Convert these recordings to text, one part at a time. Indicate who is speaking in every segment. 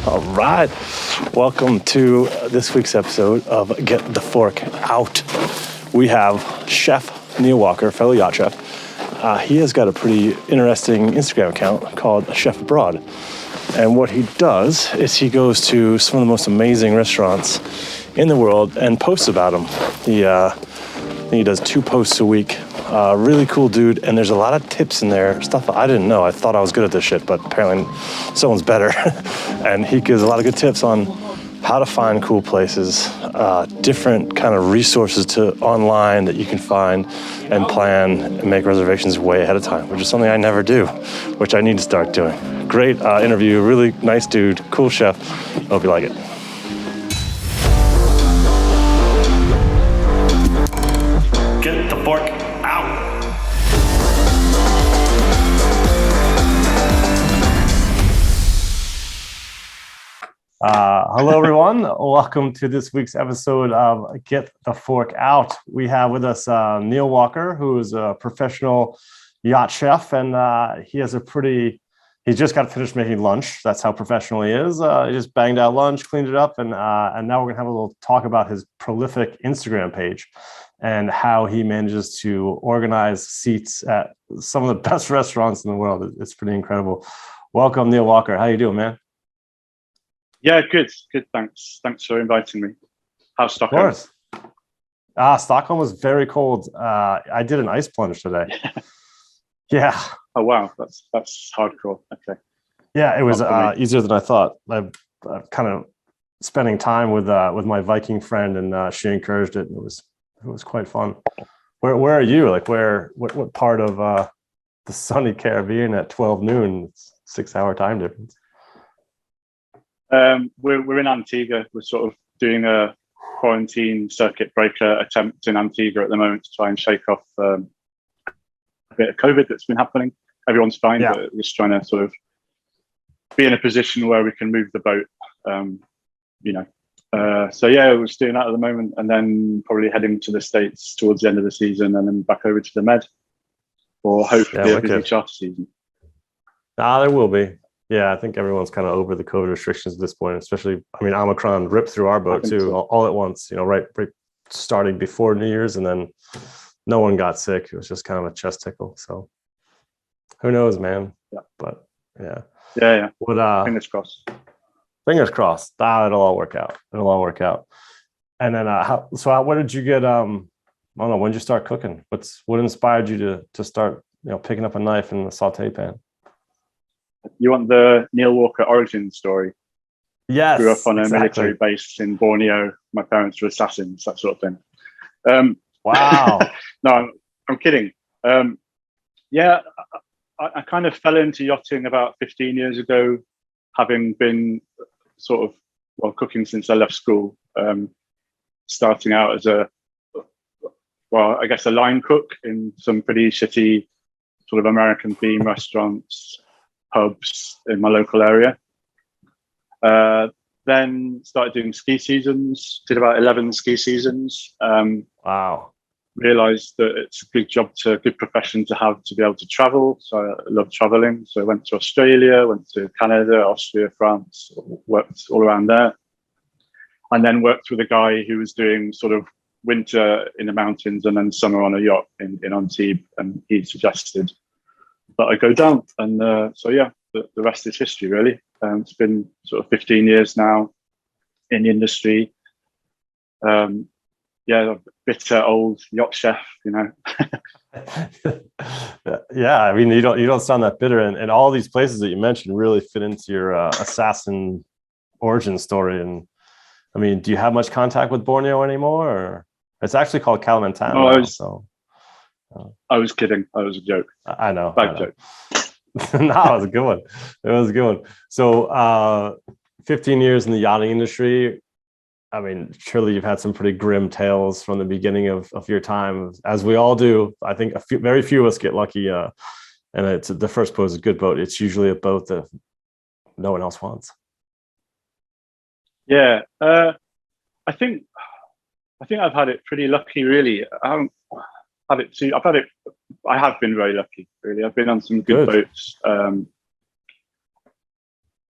Speaker 1: All right. Welcome to this week's episode of Get the Fork Out. We have Chef Neil Walker, fellow yacht chef. He has got a pretty interesting Instagram account called Chef Abroad. And what he does is he goes to some of the most amazing restaurants in the world and posts about them. I think he does 2 posts a week. Really cool dude, and there's a lot of tips in there, stuff I didn't know. I thought I was good at this shit, but apparently someone's better. And he gives a lot of good tips on how to find cool places, different kind of resources to online that you can find and plan and make reservations way ahead of time, which is something I never do, which I need to start doing. Great interview, really nice dude, cool chef. Hope you like it. Get the fork out. Hello, everyone. Welcome to this week's episode of Get the Fork Out. We have with us Neil Walker, who is a professional yacht chef, and he just got finished making lunch. That's how professional he is. He just banged out lunch, cleaned it up, and now we're going to have a little talk about his prolific Instagram page and how he manages to organize seats at some of the best restaurants in the world. It's pretty incredible. Welcome, Neil Walker. How you doing, man?
Speaker 2: Yeah, good. Thanks for inviting me. How's Stockholm?
Speaker 1: Of course. Stockholm was very cold. I did an ice plunge today. Yeah.
Speaker 2: Oh wow, that's hardcore. Okay.
Speaker 1: Yeah, it was easier than I thought. I'm kind of spending time with my Viking friend, and she encouraged it. And it was quite fun. Where are you? Like what part of the sunny Caribbean at 12 noon? It's 6-hour time difference.
Speaker 2: We're in Antigua. We're sort of doing a quarantine circuit breaker attempt in Antigua at the moment to try and shake off a bit of COVID that's been happening. Everyone's fine, but we're just trying to sort of be in a position where we can move the boat. So yeah, we're just doing that at the moment, and then probably heading to the States towards the end of the season, and then back over to the Med for hopefully a busy charter season.
Speaker 1: There will be. Yeah, I think everyone's kind of over the COVID restrictions at this point, especially, Omicron ripped through our boat too, all at once, right starting before New Year's, and then no one got sick. It was just kind of a chest tickle. So who knows, man?
Speaker 2: Yeah.
Speaker 1: But yeah.
Speaker 2: Yeah.
Speaker 1: What,
Speaker 2: fingers crossed.
Speaker 1: Fingers crossed. It'll all work out. And then, what did you get? I don't know. When did you start cooking? What inspired you to start, picking up a knife in the saute pan?
Speaker 2: You want the Neil Walker origin story?
Speaker 1: Yes.
Speaker 2: Grew up on a military base in Borneo. My parents were assassins, that sort of thing.
Speaker 1: Wow.
Speaker 2: No, I'm kidding. I kind of fell into yachting about 15 years ago, having been cooking since I left school. Starting out as a line cook in some pretty shitty sort of American theme restaurants, pubs in my local area. Then started doing ski seasons, did about 11 ski seasons.
Speaker 1: Wow.
Speaker 2: Realized that it's a good profession to have, to be able to travel. So I love traveling. So I went to Australia, went to Canada, Austria, France, worked all around there. And then worked with a guy who was doing sort of winter in the mountains and then summer on a yacht in Antibes. And he suggested that I go down. And the rest is history, really. It's been sort of 15 years now in the industry. A bitter old yacht chef,
Speaker 1: Yeah, you don't sound that bitter, and all these places that you mentioned really fit into your assassin origin story. And do you have much contact with Borneo anymore, or it's actually called Kalimantan?
Speaker 2: I was kidding. I was a joke.
Speaker 1: I know.
Speaker 2: Bad joke.
Speaker 1: No, it was a good one. So 15 years in the yachting industry. Surely you've had some pretty grim tales from the beginning of your time, as we all do. I think very few of us get lucky, and it's the first boat is a good boat. It's usually a boat that no one else wants.
Speaker 2: Yeah, I think I've had it pretty lucky, really. I haven't had it too. I have been very lucky, really. I've been on some good boats.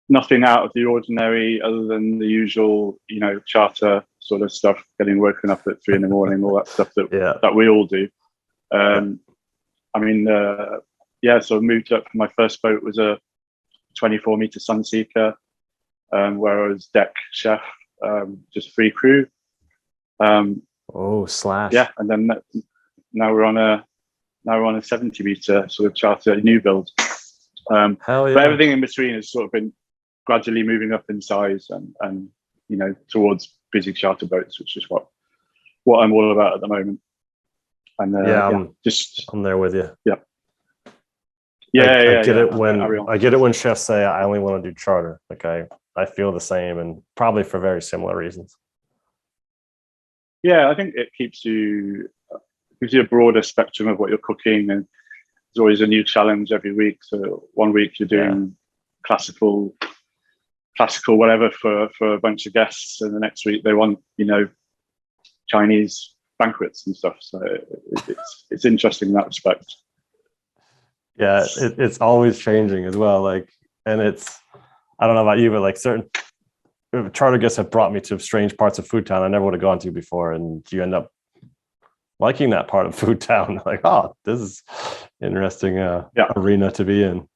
Speaker 2: nothing out of the ordinary other than the usual, charter sort of stuff, getting woken up at 3 a.m, all that stuff that we all do. I mean, so I moved up. My first boat was a 24-meter Sunseeker, where I was deck chef, just free crew.
Speaker 1: Slash.
Speaker 2: Yeah, and then now we're on a 70-meter sort of charter new build.
Speaker 1: Hell yeah.
Speaker 2: But everything in between has sort of been gradually moving up in size and towards busy charter boats, which is what I'm all about at the moment. And
Speaker 1: I'm there with you.
Speaker 2: Yeah.
Speaker 1: I get it when chefs say I only want to do charter. Like I feel the same, and probably for very similar reasons.
Speaker 2: Yeah, I think it gives you a broader spectrum of what you're cooking, and there's always a new challenge every week. So one week you're doing classical whatever for a bunch of guests, and the next week they want Chinese banquets and stuff. So it's interesting in that respect.
Speaker 1: Yeah, it's always changing as well. Like, and I don't know about you, but like certain charter guests have brought me to strange parts of Food Town I never would have gone to before, and you end up liking that part of Food Town. Like, oh, this is interesting arena to be in.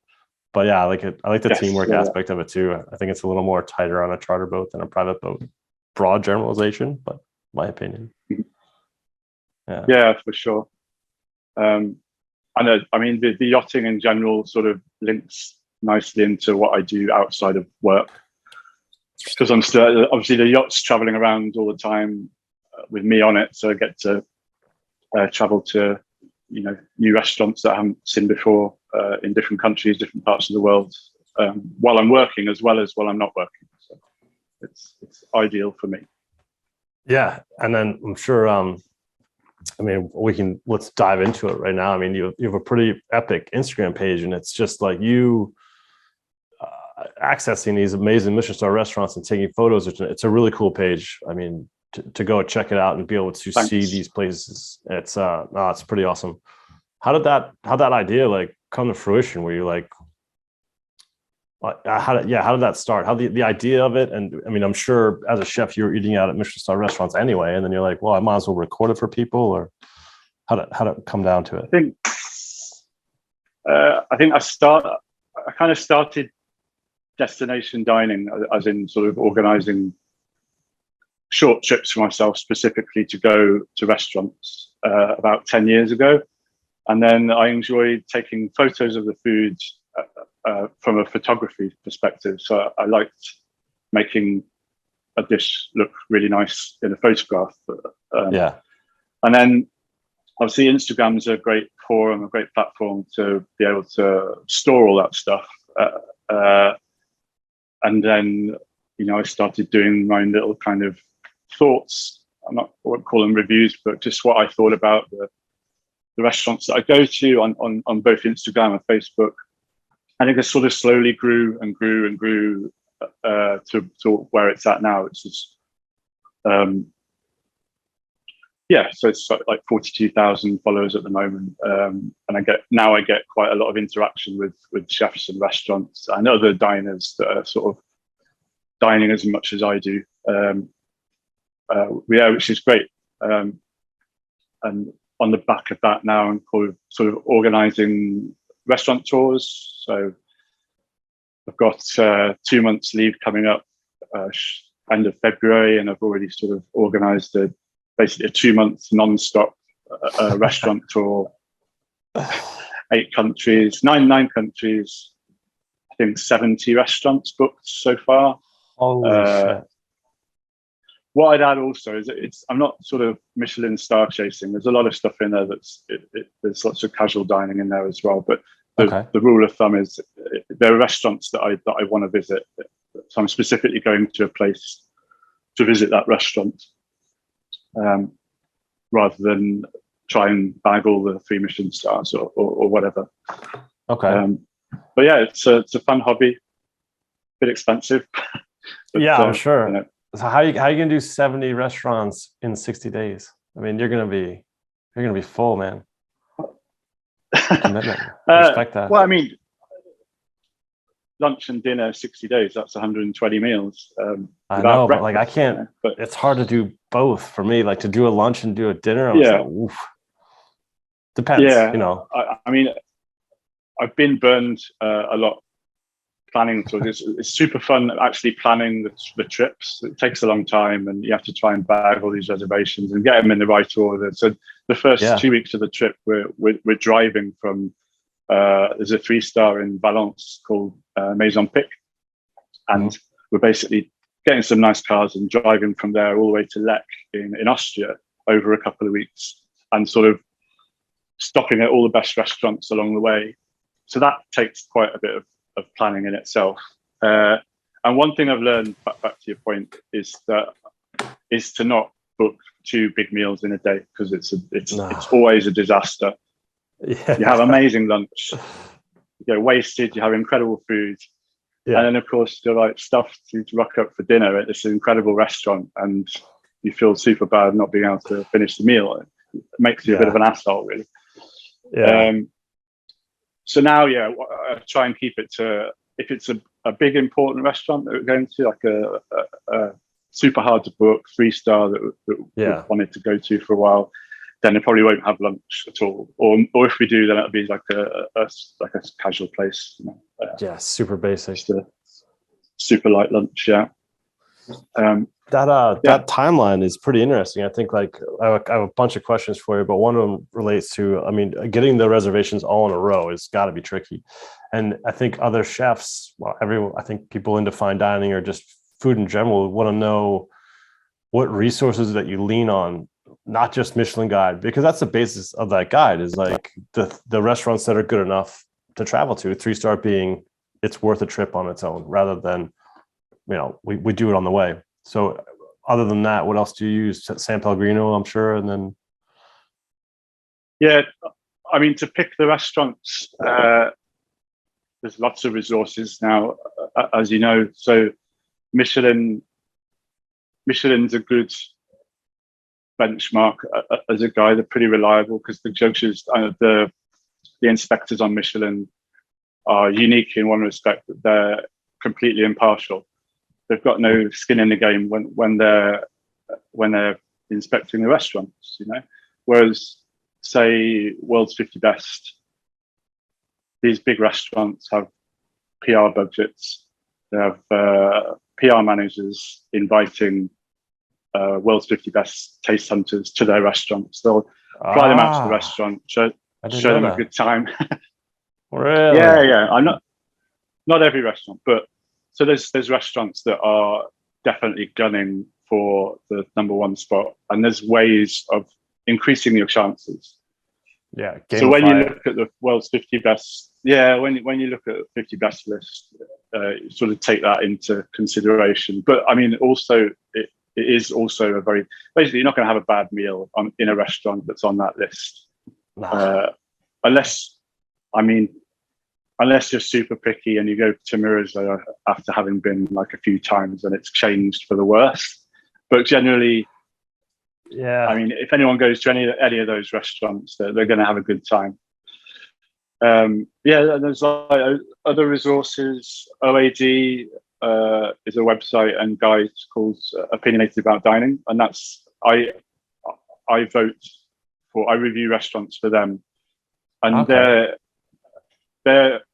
Speaker 1: But yeah, I like it. I like the teamwork aspect of it too. I think it's a little more tighter on a charter boat than a private boat. Broad generalization, but my opinion.
Speaker 2: Yeah, for sure. I mean, the yachting in general sort of links nicely into what I do outside of work, because I'm still, obviously the yacht's traveling around all the time with me on it, so I get to travel to new restaurants that I haven't seen before in different countries, different parts of the world, while I'm working as well as while I'm not working. So it's ideal for me. Yeah,
Speaker 1: and then I'm sure. I mean, let's dive into it right now. I mean, you have a pretty epic Instagram page, and it's just like you accessing these amazing Michelin star restaurants and taking photos. It's a really cool page. I mean, to go check it out and be able to see these places, it's pretty awesome. How did that idea like come to fruition? Were you like, how did that start? How the idea of it? And I mean, I'm sure as a chef, you were eating out at Michelin star restaurants anyway, and then you're like, well, I might as well record it for people. Or how did it come down to it?
Speaker 2: I think I kind of started destination dining, as in sort of organizing short trips for myself specifically to go to restaurants about 10 years ago. And then I enjoyed taking photos of the food from a photography perspective. So I liked making a dish look really nice in a photograph. And then obviously Instagram is a great forum, a great platform to be able to store all that stuff. And then, I started doing my own little kind of thoughts. I won't call them reviews, but just what I thought about the restaurants that I go to on both Instagram and Facebook. I think it sort of slowly grew and grew and grew to where it's at now. It's just, so it's like 42,000 followers at the moment. And I get quite a lot of interaction with chefs and restaurants and other diners that are sort of dining as much as I do. Which is great. And on the back of that now, I'm sort of organizing restaurant tours. So I've got 2 months leave coming up end of February, and I've already sort of organized basically a 2-month non-stop restaurant tour. 9 countries, I think 70 restaurants booked so far.
Speaker 1: Holy shit.
Speaker 2: What I'd add also is I'm not sort of Michelin star chasing. There's a lot of stuff in there there's lots of casual dining in there as well. But the rule of thumb is there are restaurants that I want to visit. So I'm specifically going to a place to visit that restaurant, rather than try and bag all the 3 Michelin stars or whatever.
Speaker 1: Okay.
Speaker 2: But yeah, it's a fun hobby. Bit expensive. But,
Speaker 1: I'm sure. So how you gonna do 70 restaurants in 60 days? I mean, you're gonna be full, man. Commitment. Respect that.
Speaker 2: Well, I mean, lunch and dinner 60 days. That's 120 meals.
Speaker 1: I know, but like I
Speaker 2: breakfast, you
Speaker 1: can't.
Speaker 2: know, but
Speaker 1: It's hard to do both for me. Like to do a lunch and do a dinner. I'm just
Speaker 2: yeah,
Speaker 1: like, oof. Depends,
Speaker 2: yeah.
Speaker 1: you know.
Speaker 2: I mean, I've been burned a lot planning tours. It's super fun actually planning the trips. It takes a long time, and you have to try and bag all these reservations and get them in the right order. So the first
Speaker 1: Yeah.
Speaker 2: 2 weeks of the trip, we're driving from. There's a 3-star in Valence called Maison Pic, and we're basically getting some nice cars and driving from there all the way to Lech in Austria over a couple of weeks, and sort of stopping at all the best restaurants along the way. So that takes quite a bit of planning in itself. And one thing I've learned, back to your point, is to not book 2 big meals in a day, because it's always a disaster.
Speaker 1: Yeah.
Speaker 2: You have amazing lunch, you get wasted, you have incredible food,
Speaker 1: Yeah.
Speaker 2: and then of course you're like stuffed to rock up for dinner at this incredible restaurant, and you feel super bad not being able to finish the meal. It makes you a bit of an asshole, really.
Speaker 1: Yeah.
Speaker 2: So now, I try and keep it to, if it's a big important restaurant that we're going to, like a super hard to book 3-star that we've wanted to go to for a while, then it probably won't have lunch at all. Or if we do, then it'll be like a casual place. You know,
Speaker 1: super basic.
Speaker 2: Just a super light lunch. Yeah.
Speaker 1: That timeline is pretty interesting. I think like I have a bunch of questions for you, but one of them relates to, I mean, getting the reservations all in a row has got to be tricky. And I think other chefs, I think people into fine dining or just food in general want to know what resources that you lean on, not just Michelin Guide, because that's the basis of that guide, is like the restaurants that are good enough to travel to. 3-star being it's worth a trip on its own, rather than, you know, we do it on the way. So other than that, what else do you use? San Pellegrino, I'm sure. And then
Speaker 2: I mean, to pick the restaurants, there's lots of resources now, as you know. So Michelin's a good benchmark as a guide. They're pretty reliable because the judges, the inspectors on Michelin are unique in one respect, that they're completely impartial. They've got no skin in the game when they're inspecting the restaurants, you know. Whereas, say, World's 50 Best, these big restaurants have PR budgets. They have PR managers inviting World's 50 Best taste hunters to their restaurants. They'll fly them out to the restaurant, show them a good time.
Speaker 1: Really?
Speaker 2: Yeah. I'm not every restaurant, but so there's restaurants that are definitely gunning for the number one spot, and there's ways of increasing your chances.
Speaker 1: Yeah.
Speaker 2: So when you look at the World's 50 Best, when you look at the 50 Best list, you sort of take that into consideration. But I mean, also it is also basically you're not going to have a bad meal in a restaurant that's on that list, unless you're super picky and you go to Mirza after having been like a few times and it's changed for the worse. But generally, I mean, if anyone goes to any of those restaurants, they're going to have a good time. There's like other resources. OAD is a website and guide called Opinionated About Dining, and that's I review restaurants for them, and their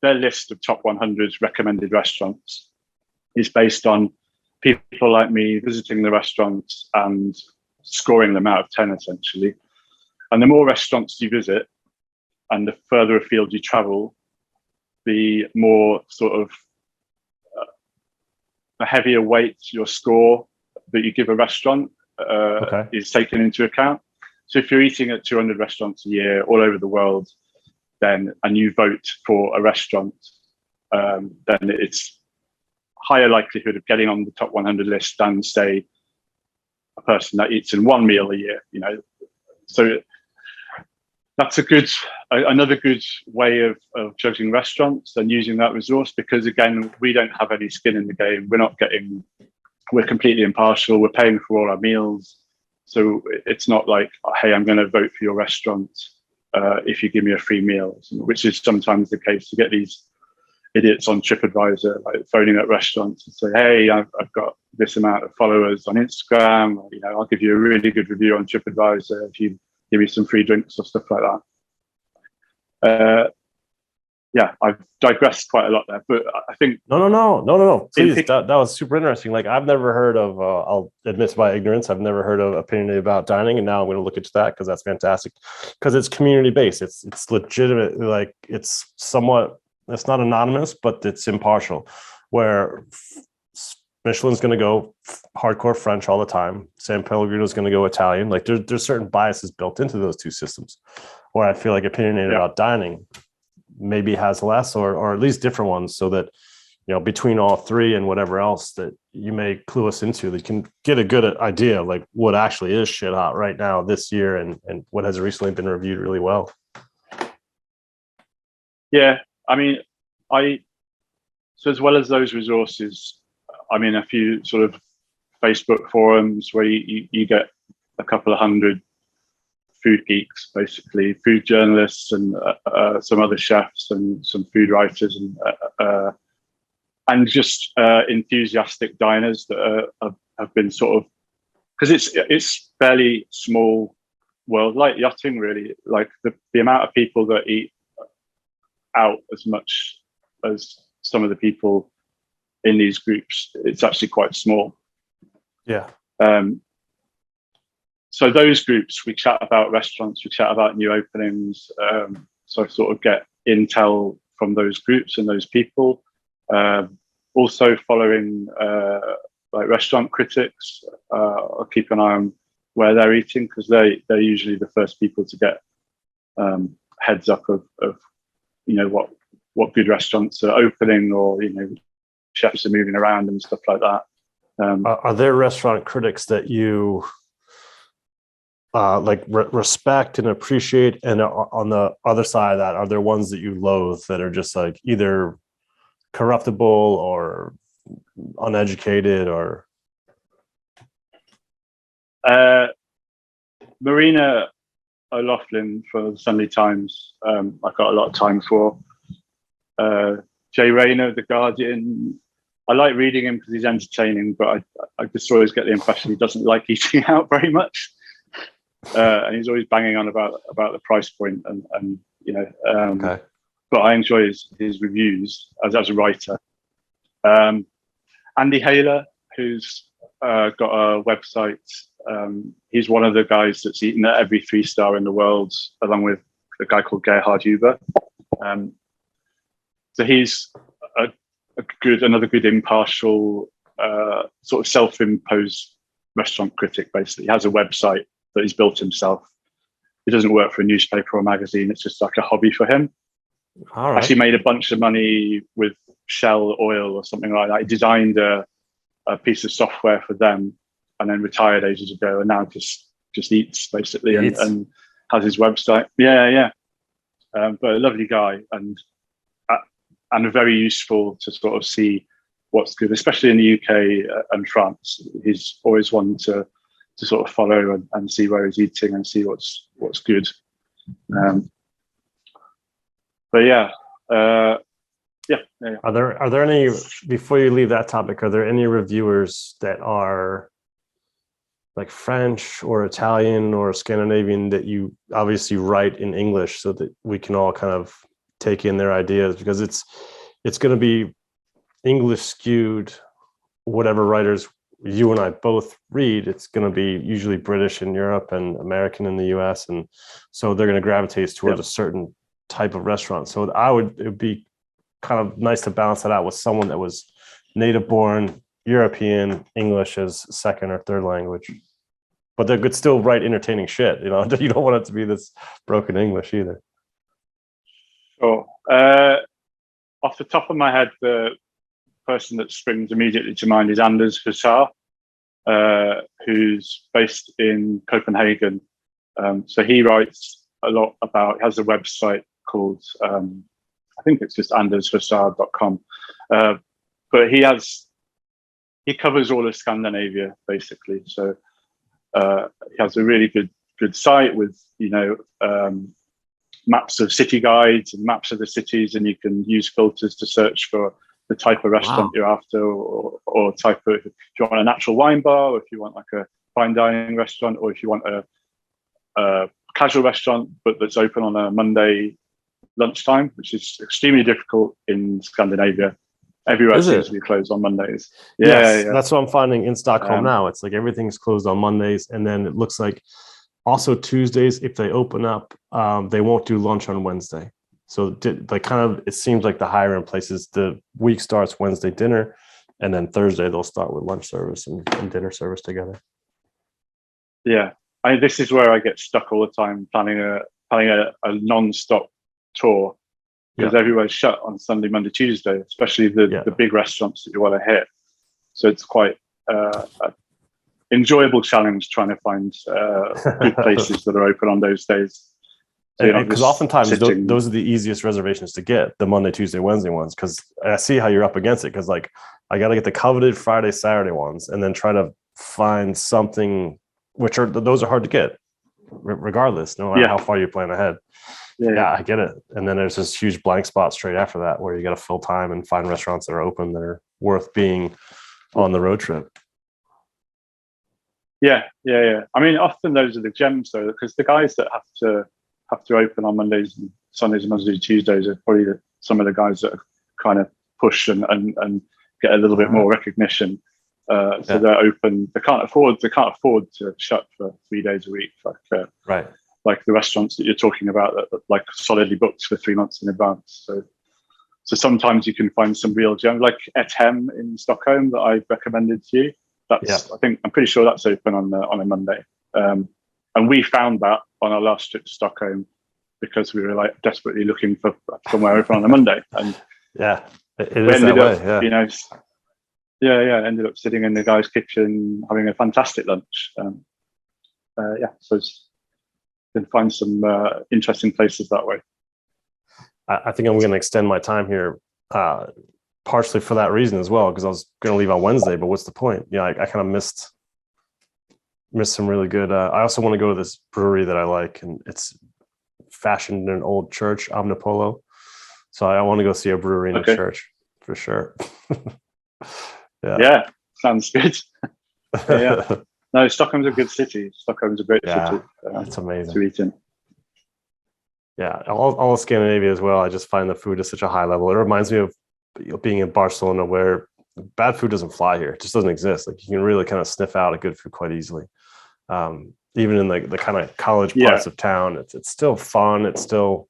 Speaker 2: list of top 100 recommended restaurants is based on people like me visiting the restaurants and scoring them out of 10, essentially. And the more restaurants you visit and the further afield you travel, the more sort of the heavier weight your score that you give a restaurant is taken into account. So if you're eating at 200 restaurants a year all over the world, and you vote for a restaurant, then it's higher likelihood of getting on the top 100 list than, say, a person that eats in one meal a year. You know, so that's another good way of judging restaurants and using that resource, because again, we don't have any skin in the game. We're completely impartial. We're paying for all our meals, so it's not like, hey, I'm going to vote for your restaurant if you give me a free meal, which is sometimes the case. You get these idiots on TripAdvisor, like phoning up restaurants and say, "Hey, I've got this amount of followers on Instagram. Or, I'll give you a really good review on TripAdvisor if you give me some free drinks or stuff like that." Yeah, I've digressed quite a lot there, but I think
Speaker 1: no. Please, that was super interesting. Like, I've never heard of. I'll admit to my ignorance. I've never heard of opinionated about dining, and now I'm going to look into that because that's fantastic. Because it's community based. It's legitimate. Like, it's somewhat. It's not anonymous, but it's impartial. Where Michelin's going to go hardcore French all the time. San Pellegrino's going to go Italian. Like, there's certain biases built into those two systems. Where I feel like opinionated about dining maybe has less or at least different ones, so that between all three and whatever else that you may clue us into, that you can get a good idea of like what actually is shit hot right now this year and what has recently been reviewed really well.
Speaker 2: Yeah, I mean, so as well as those resources, I'm in a few sort of Facebook forums where you get a couple of hundred food geeks, basically food journalists and some other chefs and some food writers and just enthusiastic diners that have been sort of, because it's fairly small world, like yachting really, like the amount of people that eat out as much as some of the people in these groups, it's actually quite small.
Speaker 1: Yeah.
Speaker 2: So those groups, we chat about restaurants, we chat about new openings. So I sort of get intel from those groups and those people. Also following like restaurant critics, I'll keep an eye on where they're eating, because they're usually the first people to get heads up of what good restaurants are opening, or chefs are moving around and stuff like that.
Speaker 1: Are there restaurant critics that you respect and appreciate, and on the other side of that, are there ones that you loathe that are just like either corruptible or uneducated or?
Speaker 2: Marina O'Loughlin for the Sunday Times, I've got a lot of time for. Jay Rayner of The Guardian, I like reading him because he's entertaining, but I just always get the impression he doesn't like eating out very much. And he's always banging on about the price point and
Speaker 1: Okay.
Speaker 2: But I enjoy his reviews as a writer. Andy Haler, who's got a website, he's one of the guys that's eaten at every 3-star in the world, along with a guy called Gerhard Huber. So he's another good impartial sort of self-imposed restaurant critic. Basically, he has a website that he's built himself. He doesn't work for a newspaper or magazine. It's just like a hobby for him.
Speaker 1: All right.
Speaker 2: Actually made a bunch of money with Shell Oil or something like that. He designed a piece of software for them and then retired ages ago, and now just eats basically and has his website. Yeah. But a lovely guy and very useful to sort of see what's good, especially in the UK and France. He's always one to sort of follow and see where he's eating and see what's good. But yeah. Are
Speaker 1: there any, before you leave that topic, are there any reviewers that are like French or Italian or Scandinavian that you obviously write in English so that we can all kind of take in their ideas? Because it's going to be English skewed, whatever writers you and I both read, it's going to be usually British in Europe and American in the US. And so they're going to gravitate towards a certain type of restaurant. So it would be kind of nice to balance that out with someone that was native born European, English as second or third language, but they could still write entertaining shit. You don't want it to be this broken English either.
Speaker 2: Sure. Off the top of my head, the person that springs immediately to mind is Anders Hussar, who's based in Copenhagen. So he writes a lot about, has a website called, I think it's just andershussar.com. But he covers all of Scandinavia, basically. So he has a really good site with, maps of city guides and maps of the cities, and you can use filters to search for the type of restaurant you're after, or type of, if you want a natural wine bar, or if you want like a fine dining restaurant, or if you want a casual restaurant but that's open on a Monday lunchtime, which is extremely difficult in Scandinavia. Everywhere seems to be closed on Mondays.
Speaker 1: Yes, that's what I'm finding in Stockholm now. It's like everything's closed on Mondays, and then it looks like also Tuesdays, if they open up, they won't do lunch on Wednesday. So like kind of, it seems like the higher end places, the week starts Wednesday dinner, and then Thursday they'll start with lunch service and dinner service together.
Speaker 2: Yeah, this is where I get stuck all the time planning a non-stop tour, because everywhere's shut on Sunday, Monday, Tuesday, especially the big restaurants that you want to hit. So it's quite enjoyable challenge trying to find good places that are open on those days.
Speaker 1: Because oftentimes those are the easiest reservations to get, the Monday, Tuesday, Wednesday ones, because I see how you're up against it, because like I got to get the coveted Friday, Saturday ones, and then try to find something, those are hard to get regardless, no matter how far you plan ahead. I get it. And then there's this huge blank spot straight after that where you got to fill time and find restaurants that are open that are worth being on the road trip.
Speaker 2: Yeah. I mean, often those are the gems though, because the guys that have to open on Mondays and Sundays and Mondays and Tuesdays are probably some of the guys that kind of push and get a little bit more recognition. So they're open. They can't afford to shut for 3 days a week, like the restaurants that you're talking about that are like solidly booked for 3 months in advance. So sometimes you can find some real gems, like Et Hem in Stockholm that I recommended to you. I'm pretty sure that's open on a Monday. And we found that on our last trip to Stockholm because we were like desperately looking for somewhere open on a Monday. And
Speaker 1: it is that way.
Speaker 2: Ended up sitting in the guy's kitchen having a fantastic lunch. So you can find some interesting places that way.
Speaker 1: I think I'm going to extend my time here, partially for that reason as well, because I was going to leave on Wednesday, but what's the point? I kind of missed some really good. I also want to go to this brewery that I like, and it's fashioned in an old church, Omnipolo. So I want to go see a brewery in a church for sure.
Speaker 2: Sounds good. No, Stockholm's a good city. Stockholm's a great city.
Speaker 1: It's amazing
Speaker 2: to eat in.
Speaker 1: Yeah, all of Scandinavia as well. I just find the food is such a high level. It reminds me of being in Barcelona, where bad food doesn't fly here. It just doesn't exist. Like you can really kind of sniff out a good food quite easily. Even in the kind of college parts of town, it's still fun. It's still,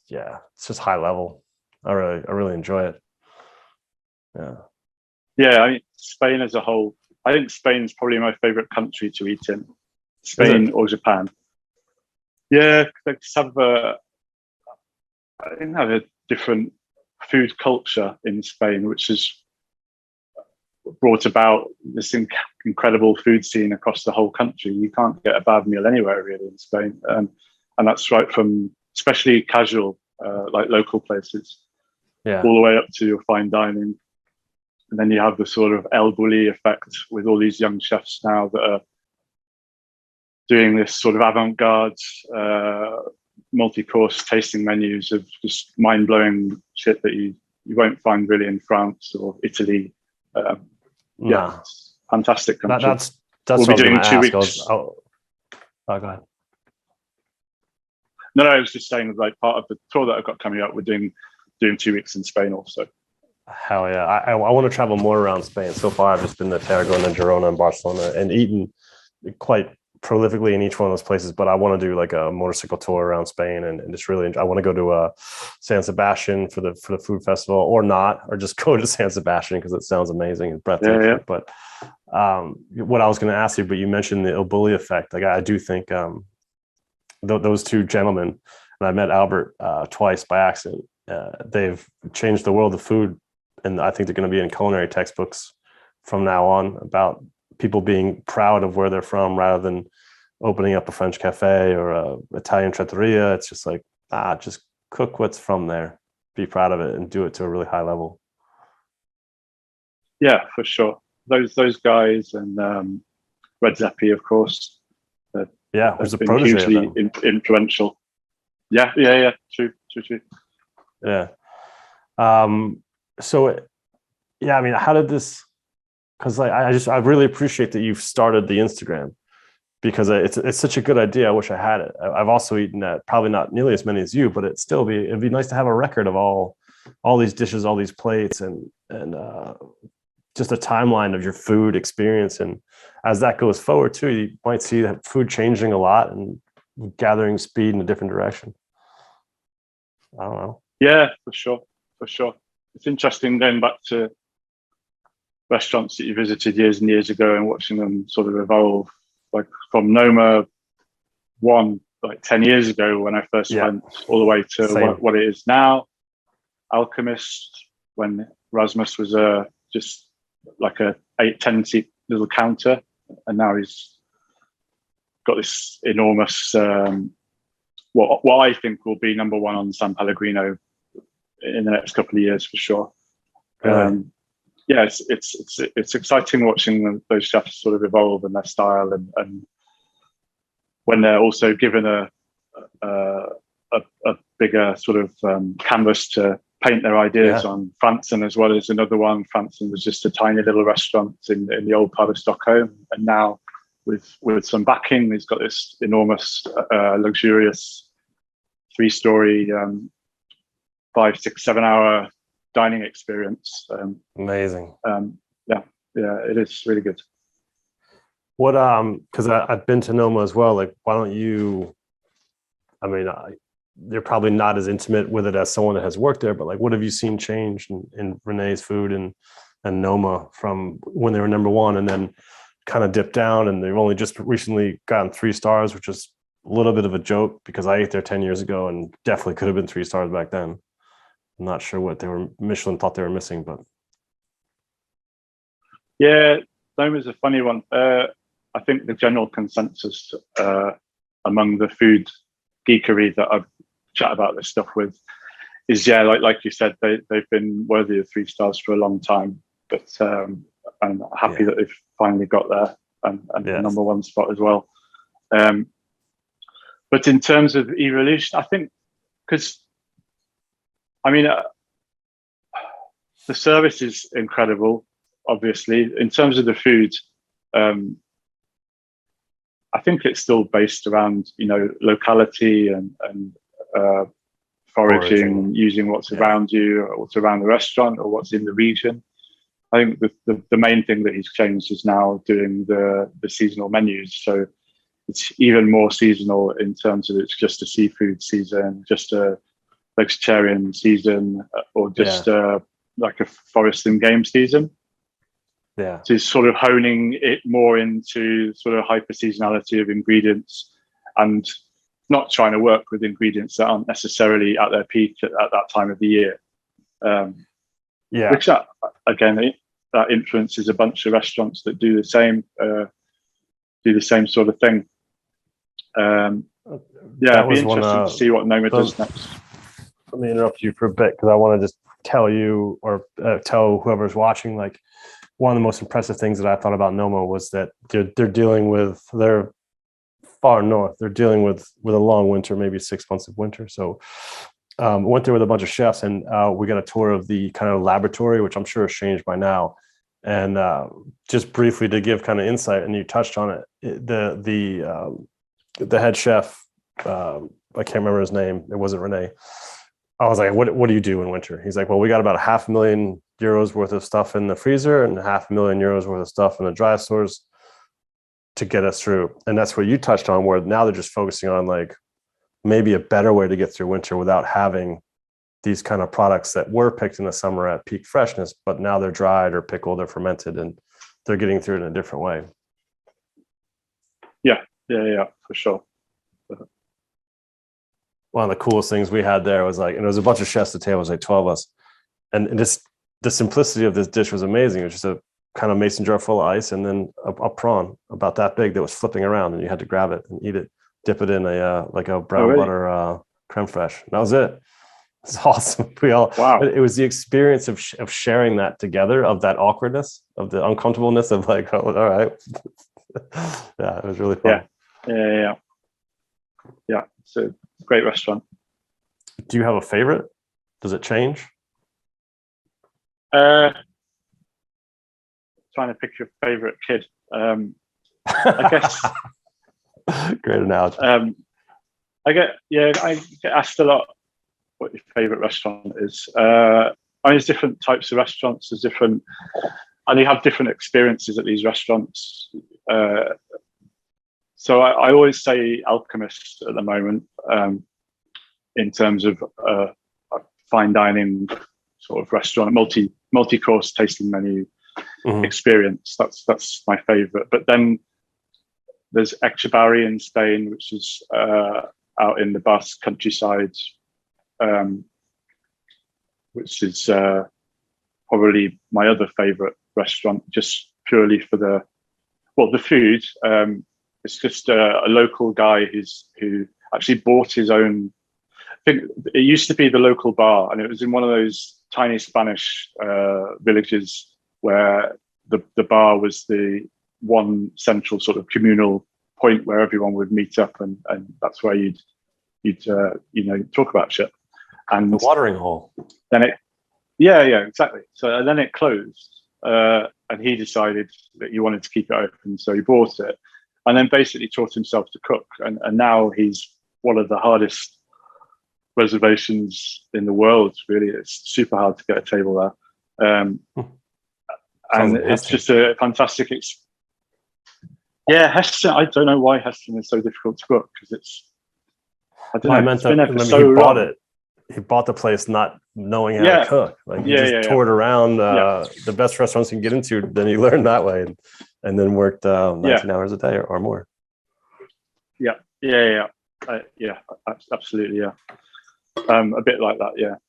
Speaker 1: it's just high level. I really enjoy it.
Speaker 2: Yeah. I mean, Spain as a whole, I think Spain's probably my favorite country to eat in. Spain or Japan. Yeah, they just have I think have a different food culture in Spain, which has brought about this incredible food scene across the whole country. You can't get a bad meal anywhere really in Spain, and that's right from especially casual, like local places, all the way up to your fine dining. And then you have the sort of El Bulli effect with all these young chefs now that are doing this sort of avant-garde multi-course tasting menus of just mind-blowing shit that you won't find really in France or Italy. It's fantastic country.
Speaker 1: That's
Speaker 2: we'll
Speaker 1: what
Speaker 2: be doing 2 weeks.
Speaker 1: Go ahead.
Speaker 2: No, I was just saying, like part of the tour that I've got coming up, we're doing 2 weeks in Spain also.
Speaker 1: Hell yeah. I want to travel more around Spain. So far, I've just been to Tarragona, Girona, and Barcelona, and eaten quite prolifically in each one of those places. But I want to do like a motorcycle tour around Spain and just really, I want to go to San Sebastian for the food festival, or not, or just go to San Sebastian because it sounds amazing and breathtaking.
Speaker 2: Yeah.
Speaker 1: But what I was going to ask you, but you mentioned the El Bulli effect. Like I do think those two gentlemen, and I met Albert twice by accident. They've changed the world of food. And I think they're going to be in culinary textbooks from now on about people being proud of where they're from rather than opening up a French cafe or a Italian trattoria. It's just like, just cook what's from there, be proud of it, and do it to a really high level.
Speaker 2: Yeah, for sure. Those guys and Red Zeppi, of course.
Speaker 1: Was a protege
Speaker 2: hugely influential. Yeah. True.
Speaker 1: Yeah. So yeah, I mean, how did this? Because like I really appreciate that you've started the Instagram, because it's such a good idea. I wish I had it. I've also eaten at probably not nearly as many as you, but it'd be nice to have a record of all these dishes, all these plates, and just a timeline of your food experience. And as that goes forward too, you might see that food changing a lot and gathering speed in a different direction. I don't know.
Speaker 2: Yeah, for sure. It's interesting going back to restaurants that you visited years and years ago and watching them sort of evolve, like from Noma one, like 10 years ago when I first went, all the way to what it is now. Alchemist, when Rasmus was just like a 8-10 seat little counter, and now he's got this enormous what I think will be number one on San Pellegrino in the next couple of years for sure. Yeah, it's exciting watching those chefs sort of evolve in their style, and when they're also given a bigger sort of canvas to paint their ideas on. Frantzen as well is another one. Frantzen was just a tiny little restaurant in the old part of Stockholm, and now with some backing, he's got this enormous, luxurious 3-story, 5, 6, 7 hour dining experience.
Speaker 1: Amazing.
Speaker 2: Yeah, it is really good.
Speaker 1: What because I've been to Noma as well. Like, why don't you? I mean, you're probably not as intimate with it as someone that has worked there, but like, what have you seen change in Renee's food and Noma from when they were number one and then kind of dipped down, and they've only just recently gotten 3 stars, which is a little bit of a joke because I ate there 10 years ago and definitely could have been 3 stars back then. I'm not sure what Michelin thought they were missing, but
Speaker 2: yeah, Noma's a funny one. I think the general consensus among the food geekery that I've chat about this stuff with is like you said, they've been worthy of 3 stars for a long time, but I'm happy that they've finally got there and the number one spot as well. But in terms of evolution, I think because I mean the service is incredible, obviously. In terms of the food, I think it's still based around locality and foraging, using what's around you, or what's around the restaurant, or what's in the region. I think the main thing that he's changed is now doing the seasonal menus. So it's even more seasonal in terms of it's just a seafood season, just a vegetarian season, or just like a forest and game season.
Speaker 1: Yeah.
Speaker 2: So he's sort of honing it more into sort of hyper seasonality of ingredients and not trying to work with ingredients that aren't necessarily at their peak at that time of the year. Which again, that influences a bunch of restaurants that do the same sort of thing. It'd be interesting to see what Noma does next.
Speaker 1: Let me interrupt you for a bit because I want to just tell you or tell whoever's watching, like, one of the most impressive things that I thought about Noma was that they're far north. They're dealing with a long winter, maybe 6 months of winter. So went there with a bunch of chefs, and we got a tour of the kind of laboratory, which I'm sure has changed by now. And just briefly to give kind of insight, and you touched on it, the head chef, I can't remember his name. It wasn't Renee. I was like, what do you do in winter? He's like, well, we got about €500,000 worth of stuff in the freezer and €500,000 worth of stuff in the dry stores to get us through. And that's what you touched on, where now they're just focusing on like maybe a better way to get through winter without having these kind of products that were picked in the summer at peak freshness, but now they're dried or pickled or fermented, and they're getting through it in a different way. Yeah,
Speaker 2: for sure.
Speaker 1: One of the coolest things we had there was like, and there was a bunch of chefs at the table, it was like 12 of us. And just the simplicity of this dish was amazing. It was just a kind of mason jar full of ice and then a prawn about that big that was flipping around, and you had to grab it and eat it, dip it in a brown butter creme fraiche. And that was it. It's awesome. It was the experience of sharing that together, of that awkwardness, of the uncomfortableness of like, oh, all right. Yeah, it was really fun.
Speaker 2: Yeah. It's a great restaurant.
Speaker 3: Do you have a favorite? Does it change?
Speaker 2: Trying to pick your favorite kid. I guess.
Speaker 3: Great analogy.
Speaker 2: I get asked a lot what your favorite restaurant is. I mean, there's different types of restaurants. And you have different experiences at these restaurants. So I always say Alchemist at the moment, in terms of fine dining sort of restaurant, multi-course tasting menu experience. That's my favorite. But then there's Echevarri in Spain, which is out in the Basque countryside, which is probably my other favorite restaurant, just purely for the food. It's just a local guy who actually bought his own. I think it used to be the local bar, and it was in one of those tiny Spanish villages where the bar was the one central sort of communal point where everyone would meet up, and that's where you'd talk about shit. And
Speaker 3: the watering hole.
Speaker 2: Then exactly. So then it closed, and he decided that he wanted to keep it open, so he bought it, and then basically taught himself to cook, and now he's one of the hardest reservations in the world. Really, it's super hard to get a table there, and
Speaker 3: like
Speaker 2: it's just a fantastic. Heston. I don't know why Heston is so difficult to cook, because it's. I don't know.
Speaker 3: I meant that he bought the place not knowing how to cook. Like he just toured around the best restaurants you can get into. Then he learned that way, and then worked 19 hours a day or more.
Speaker 2: Absolutely, a bit like that,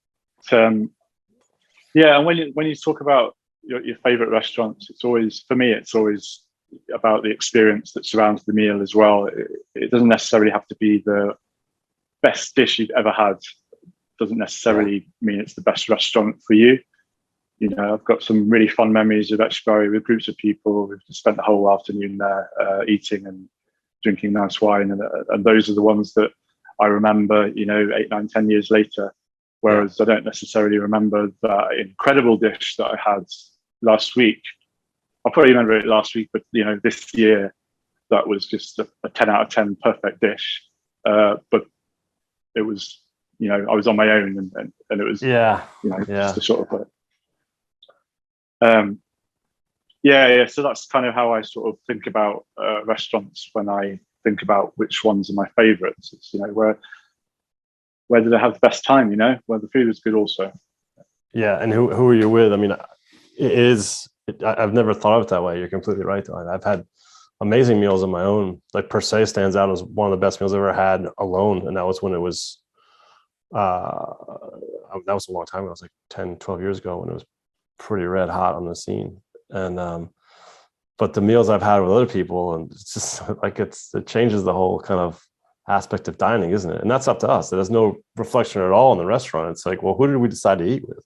Speaker 2: and when you talk about your favorite restaurants, it's always about the experience that surrounds the meal as well. It doesn't necessarily have to be the best dish you've ever had. Doesn't necessarily mean it's the best restaurant for you. I've got some really fun memories of Echevarri with groups of people. We've spent the whole afternoon there eating and drinking nice wine, and those are the ones that I remember, 8, 9, 10 years later. Whereas I don't necessarily remember that incredible dish that I had last week. I'll probably remember it last week, but this year that was just a 10 out of 10 perfect dish. But it was, I was on my own, and it was, just a sort of. So that's kind of how I sort of think about restaurants when I think about which ones are my favorites. It's where did I have the best time, where the food was good also.
Speaker 3: And who are you with? I mean, I've never thought of it that way. You're completely right. I've had amazing meals on my own. Like per se stands out as one of the best meals I've ever had alone, and that was when it was that was a long time ago. It was like 10, 12 years ago, when it was pretty red hot on the scene. And but the meals I've had with other people, and it's just like it changes the whole kind of aspect of dining, isn't it? And that's up to us. There's no reflection at all in the restaurant. It's like, well, who did we decide to eat with?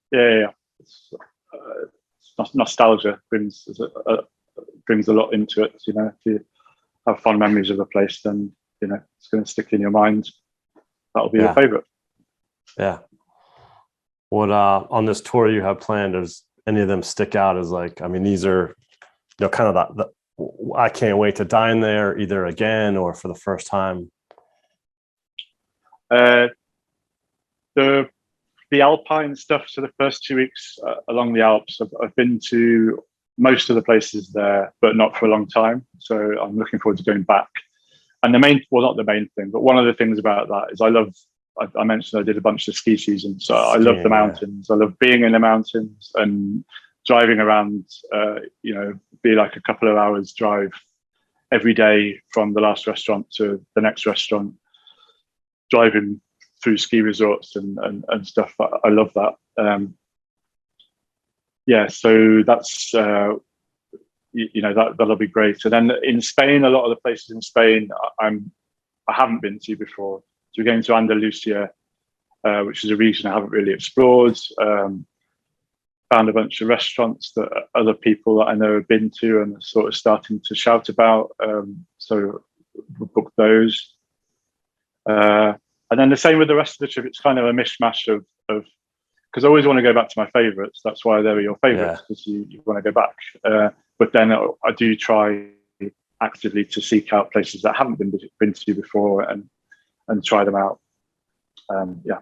Speaker 3: It's
Speaker 2: nostalgia brings a lot into it. If you have fond memories of a place, then it's going to stick in your mind. That'll be your favorite.
Speaker 3: What on this tour you have planned, does any of them stick out as like, I mean, these are kind of the I can't wait to dine there either again or for the first time?
Speaker 2: The Alpine stuff. So the first 2 weeks along the Alps, I've been to most of the places there, but not for a long time. So I'm looking forward to going back. And not the main thing, but one of the things about that is I mentioned I did a bunch of ski seasons. So I love the mountains. I love being in the mountains and driving around, be like a couple of hours drive every day from the last restaurant to the next restaurant, driving through ski resorts and stuff. I love that. So that's that'll be great. And then in Spain, a lot of the places in Spain I haven't been to before. So we're going to Andalusia, which is a region I haven't really explored. Found a bunch of restaurants that other people that I know have been to and are sort of starting to shout about. So we booked those. And then the same with the rest of the trip. It's kind of a mishmash of because I always want to go back to my favorites. That's why they were your favorites, because you want to go back. But then I do try actively to seek out places that haven't been to before and try them out. Yeah.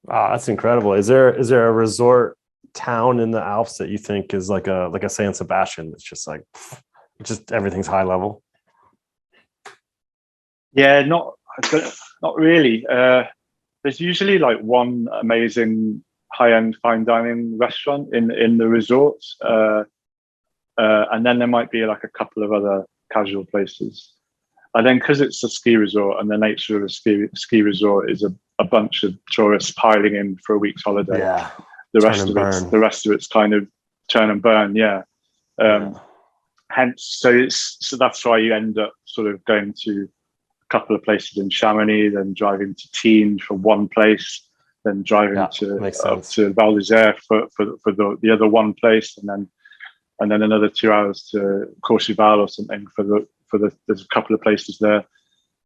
Speaker 3: Wow, that's incredible. Is there a resort town in the Alps that you think is like a San Sebastian? It's just like everything's high level.
Speaker 2: Yeah, not really. There's usually like one amazing high-end fine dining restaurant in the resorts, and then there might be like a couple of other casual places. And then because it's a ski resort, and the nature of a ski resort is a bunch of tourists piling in for a week's holiday.
Speaker 3: Yeah,
Speaker 2: the rest of it's kind of turn and burn. Yeah. Hence, so that's why you end up sort of going to a couple of places in Chamonix, then driving to Tignes for one place, then driving to Val d'Isère for the other one place, and then another 2 hours to Courchevel or something there's a couple of places there.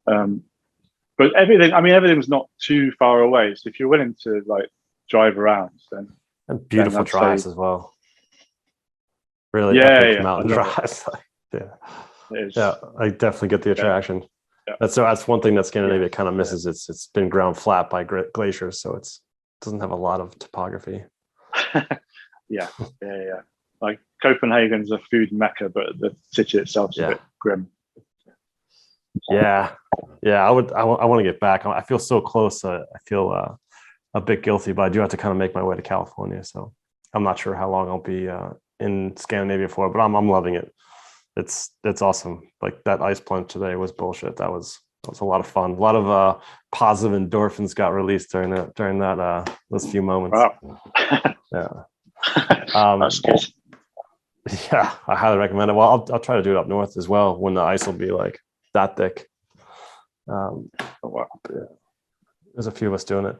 Speaker 2: But everything's not too far away. So if you're willing to like drive around, then
Speaker 3: and beautiful drives as well. Really epic mountain drives. Yeah, I definitely get the attraction.
Speaker 2: Yeah.
Speaker 3: That's one thing that Scandinavia kind of misses. It's been ground flat by glaciers, so it doesn't have a lot of topography.
Speaker 2: Yeah. Like Copenhagen's a food mecca, but the city itself's a bit grim.
Speaker 3: Yeah. I want to get back. I feel so close. I feel a bit guilty, but I do have to kind of make my way to California. So I'm not sure how long I'll be in Scandinavia for, but I'm loving it. It's awesome. Like that ice plunge today was bullshit. That was a lot of fun. A lot of positive endorphins got released during that those few moments.
Speaker 2: Wow.
Speaker 3: Yeah.
Speaker 2: That's good.
Speaker 3: Yeah, I highly recommend it. Well, I'll try to do it up north as well when the ice will be like that thick. There's a few of us doing it.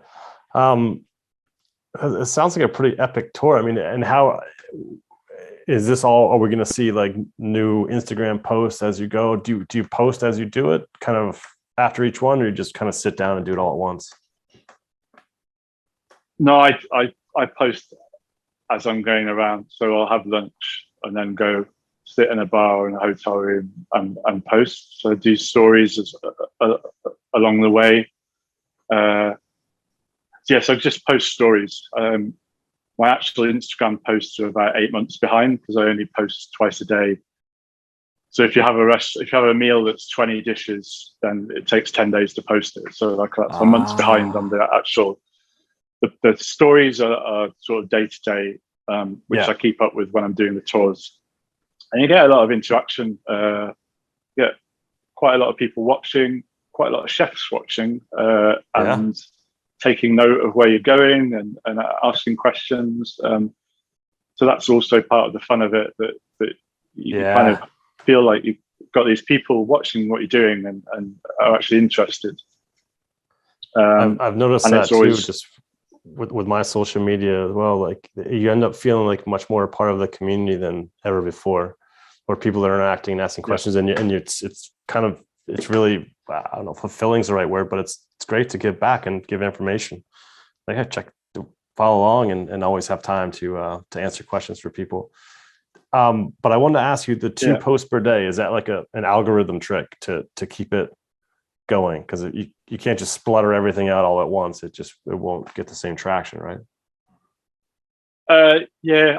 Speaker 3: It sounds like a pretty epic tour. I mean, and how is this all? Are we going to see like new Instagram posts as you go? Do you post as you do it, kind of after each one, or you just kind of sit down and do it all at once?
Speaker 2: No, I post as I'm going around. So I'll have lunch and then go sit in a bar or in a hotel room and post. So I do stories along the way. So I just post stories. My actual Instagram posts are about 8 months behind because I only post twice a day. So if you have a meal that's 20 dishes, then it takes 10 days to post it. So like that's a month's behind on the actual. The stories are sort of day to day, which I keep up with when I'm doing the tours. And you get a lot of interaction. Get quite a lot of people watching, quite a lot of chefs watching, and taking note of where you're going and asking questions. So that's also part of the fun of it, that you kind of feel like you've got these people watching what you're doing and are actually interested.
Speaker 3: I've noticed that too, just with my social media as well. Like you end up feeling like much more a part of the community than ever before, where people are interacting and asking questions, and it's really, I don't know if fulfilling is the right word, but it's great to give back and give information. Like I follow along and always have time to answer questions for people. But I wanted to ask you, the 2 posts per day, is that like an algorithm trick to keep it going? Because you can't just splutter everything out all at once. It won't get the same traction, right?
Speaker 2: I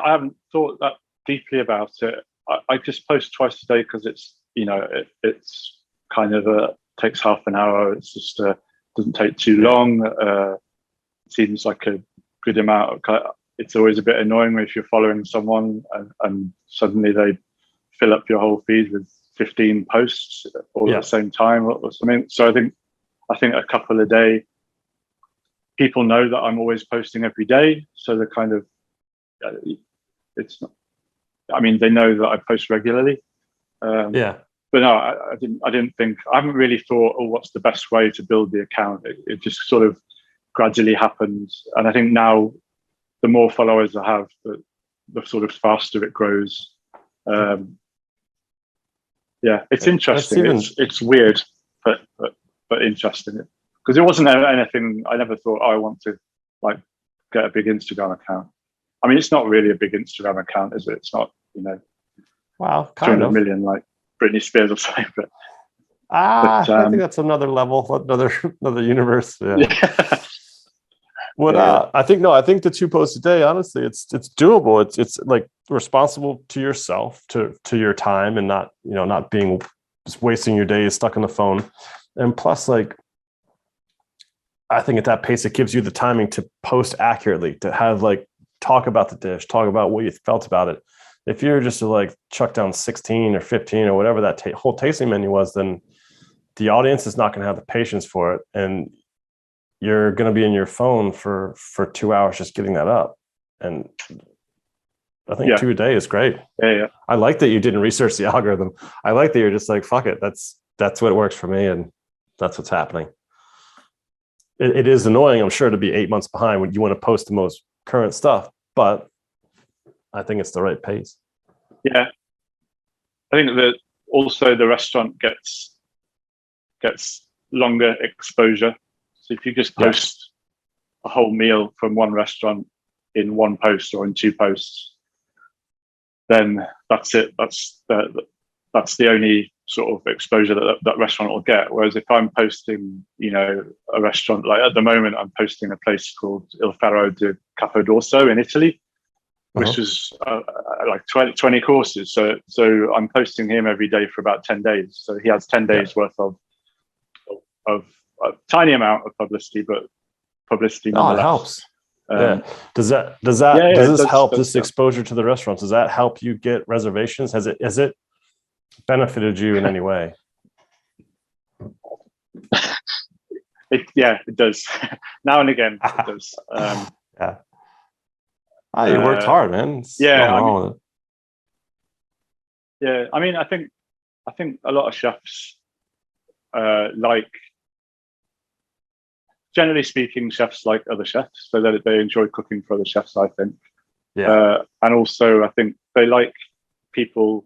Speaker 2: haven't thought that deeply about it. I just post twice a day because it's it's kind of takes half an hour. It's just doesn't take too long. Seems like a good amount of. It's always a bit annoying if you're following someone and suddenly they fill up your whole feed with 15 posts all at the same time or something. So I think a couple a day. People know that I'm always posting every day, so they're kind of. It's not. I mean, they know that I post regularly. But no, I didn't think. I haven't really thought, what's the best way to build the account? It just sort of gradually happens, and I think now, the more followers I have, the sort of faster it grows. It's interesting. It's weird. but interesting, because it wasn't anything. I never thought, I want to like get a big Instagram account. I mean, it's not really a big Instagram account, is it? It's not,
Speaker 3: Wow, kind
Speaker 2: 200
Speaker 3: of.
Speaker 2: million like Britney Spears or something. But
Speaker 3: I think that's another level, another universe. Yeah.
Speaker 2: yeah.
Speaker 3: What I think the 2 posts a day, honestly, it's doable. It's like responsible to yourself, to your time, and not being just wasting your days stuck on the phone. And plus, like, I think at that pace, it gives you the timing to post accurately, to have like talk about the dish, talk about what you felt about it. If you're just to like chuck down 16 or 15 or whatever that whole tasting menu was, then the audience is not going to have the patience for it, and you're going to be in your phone for 2 hours just getting that up. And I think 2 a day is great.
Speaker 2: Yeah.
Speaker 3: I like that you didn't research the algorithm. I like that you're just like, fuck it. That's what works for me, and that's what's happening. It is annoying, I'm sure, to be 8 months behind when you want to post the most current stuff, but I think it's the right pace.
Speaker 2: Yeah. I think that also the restaurant gets longer exposure. So if you just post a whole meal from one restaurant in one post or in 2 posts, then that's it. That's the only sort of exposure that restaurant will get. Whereas if I'm posting, a restaurant, like at the moment, I'm posting a place called Il Ferro di Capodorso in Italy, which was like 20 courses. So I'm posting him every day for about 10 days. So he has 10 days worth of a tiny amount of publicity, but publicity nonetheless.
Speaker 3: It helps. Does this help? This exposure to the restaurants, does that help you get reservations? Has it benefited you in any way?
Speaker 2: It does. Now and again, it does.
Speaker 3: You worked hard, man.
Speaker 2: I mean, I think a lot of chefs generally speaking, chefs like other chefs, so that they enjoy cooking for other chefs, I think. And also, I think they like people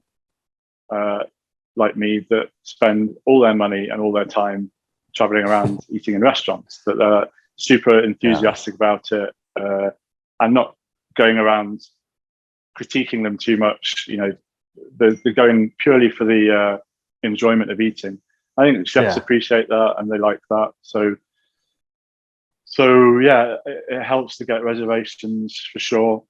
Speaker 2: like me that spend all their money and all their time traveling around eating in restaurants, that are super enthusiastic about it, and not going around critiquing them too much. They're going purely for the enjoyment of eating. I think chefs appreciate that and they like that. So yeah, it helps to get reservations for sure.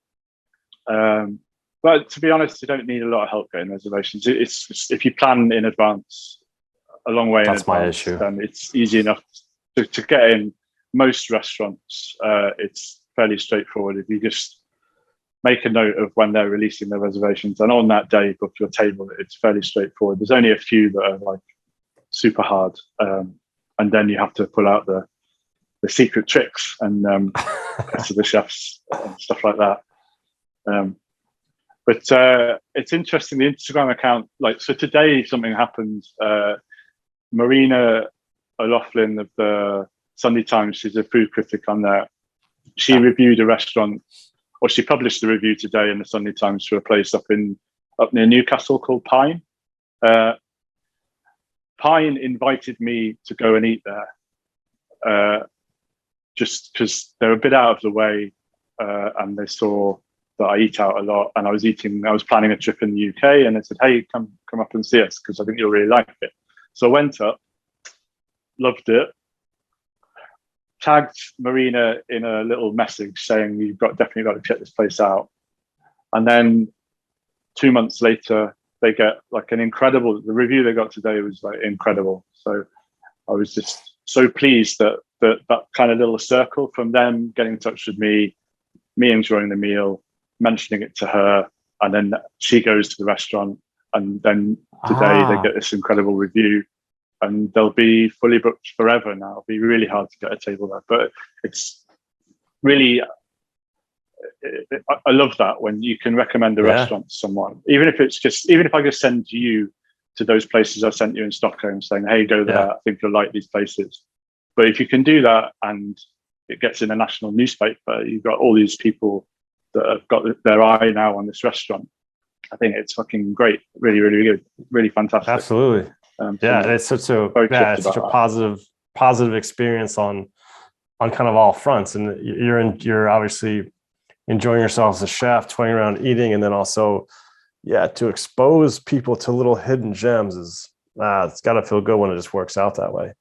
Speaker 2: But to be honest, you don't need a lot of help getting reservations. It's if you plan in advance, a long way in advance,
Speaker 3: my issue.
Speaker 2: Then it's easy enough to get in. Most restaurants, it's fairly straightforward. If you just make a note of when they're releasing their reservations, and on that day book your table, it's fairly straightforward. There's only a few that are like super hard, and then you have to pull out the secret tricks and to the chefs and stuff like that. But it's interesting, the Instagram account, so today something happened. Marina O'Loughlin of the Sunday Times, she's a food critic on there. She reviewed a restaurant, or she published the review today in the Sunday Times for a place up near Newcastle called Pine. Pine invited me to go and eat there, just because they're a bit out of the way, and they saw that I eat out a lot, and I was planning a trip in the UK, and they said, "Hey, come up and see us, because I think you'll really like it." So I went up, loved it, tagged Marina in a little message saying, "You've definitely got to check this place out." And then 2 months later, they get like the review they got today was like incredible. So I was just so pleased that kind of little circle from them getting in touch with me enjoying the meal, mentioning it to her, and then she goes to the restaurant, and then today they get this incredible review, and they'll be fully booked forever now. It'll be really hard to get a table there, but it's really, I love that when you can recommend a restaurant to someone, even if I just send you to those places I sent you in Stockholm saying, "Hey, go there, I think you'll like these places." But if you can do that and it gets in a national newspaper, you've got all these people that have got their eye now on this restaurant. I think it's fucking great. Really, really good. Really fantastic.
Speaker 3: Absolutely. Yeah, and it's such a
Speaker 2: very chuffed
Speaker 3: it's such a
Speaker 2: about
Speaker 3: positive experience on kind of all fronts. And you're obviously enjoying yourself as a chef, toying around eating, and then also, yeah, to expose people to little hidden gems is it's got to feel good when it just works out that way.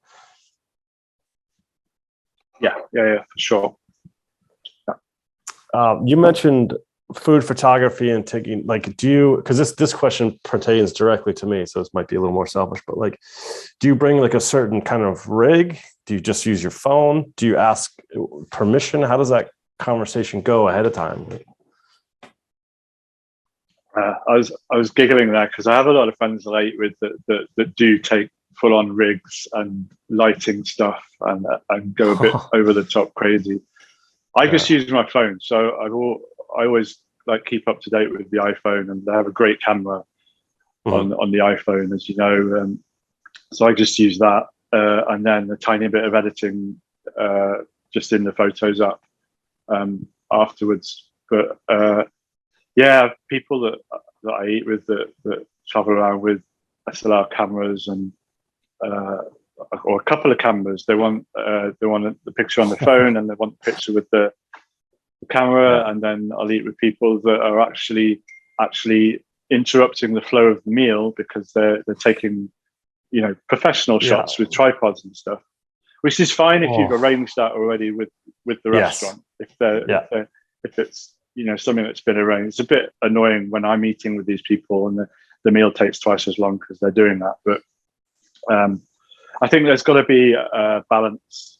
Speaker 2: that. Yeah, for sure.
Speaker 3: You mentioned food photography and taking, like, do you, because this question pertains directly to me, so this might be a little more selfish, but like, do you bring like a certain kind of rig? Do you just use your phone? Do you ask permission? How does that conversation go ahead of time?
Speaker 2: I was giggling there because I have a lot of friends that I eat with that do take full on rigs and lighting stuff and go a bit over the top crazy. I just use my phone, so I always like keep up to date with the iPhone, and they have a great camera on the iPhone, as you know. So I just use that, and then a tiny bit of editing just in the photos up afterwards. But yeah, people that I eat with that travel around with SLR cameras and or a couple of cameras. They want the picture on the phone, and they want the picture with the camera. And then I'll eat with people that are actually interrupting the flow of the meal because they're taking professional shots with tripods and stuff, which is fine if you've arranged that already with the restaurant. If it's something that's been arranged. It's a bit annoying when I'm eating with these people and the meal takes twice as long because they're doing that. But I think there's got to be a balance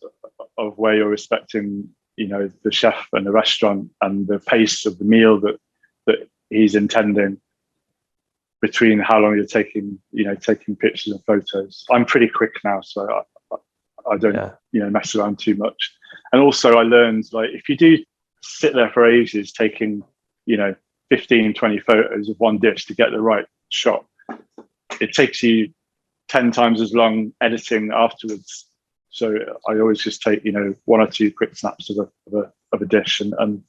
Speaker 2: of where you're respecting, the chef and the restaurant and the pace of the meal that he's intending, between how long you're taking pictures and photos. I'm pretty quick now, so I don't mess around too much. And also I learned, like, if you do sit there for ages taking 15, 20 photos of one dish to get the right shot, it takes you 10 times as long editing afterwards. So I always just take one or two quick snaps of a dish and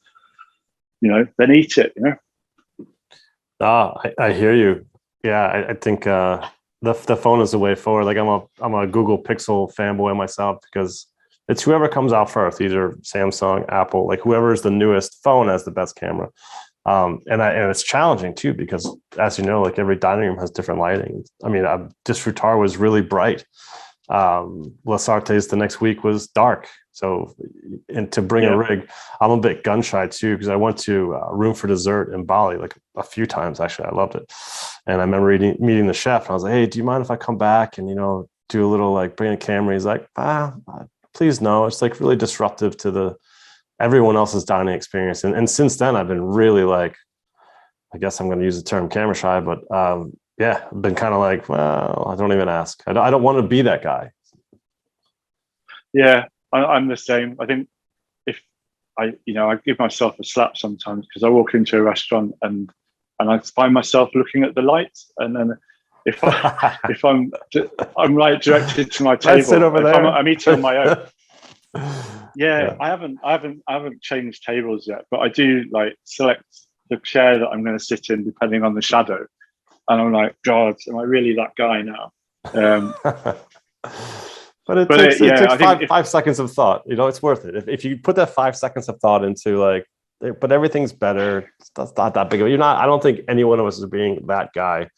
Speaker 2: then eat it.
Speaker 3: I hear you. Yeah, I think the phone is the way forward. Like, I'm a Google Pixel fanboy myself because it's whoever comes out first, either Samsung, Apple, like whoever is the newest phone has the best camera. And it's challenging too, because as you know, like every dining room has different lighting. I mean, Disfrutar was really bright. Les Artes the next week was dark. So, and to bring a rig, I'm a bit gun shy too, because I went to Room for Dessert in Bali like a few times. Actually, I loved it. And I remember meeting the chef, and I was like, "Hey, do you mind if I come back and do a little, like, bring a camera?" He's like, "Please no." It's like really disruptive to everyone else's dining experience. And since then, I've been really, like, I guess I'm going to use the term camera shy, but I've been kind of like, well, I don't even ask. I don't want to be that guy.
Speaker 2: Yeah, I'm the same. I think if I give myself a slap sometimes because I walk into a restaurant and I find myself looking at the lights, and then if I'm like directed to my table,
Speaker 3: sit over there.
Speaker 2: I'm eating on my own. Yeah, I haven't changed tables yet, but I do like select the chair that I'm going to sit in depending on the shadow, and I'm like, God, am I really that guy now?
Speaker 3: But it takes 5 seconds of thought. It's worth it. If you put that 5 seconds of thought into, like, but everything's better. That's not that big of a. I don't think any one of us is being that guy,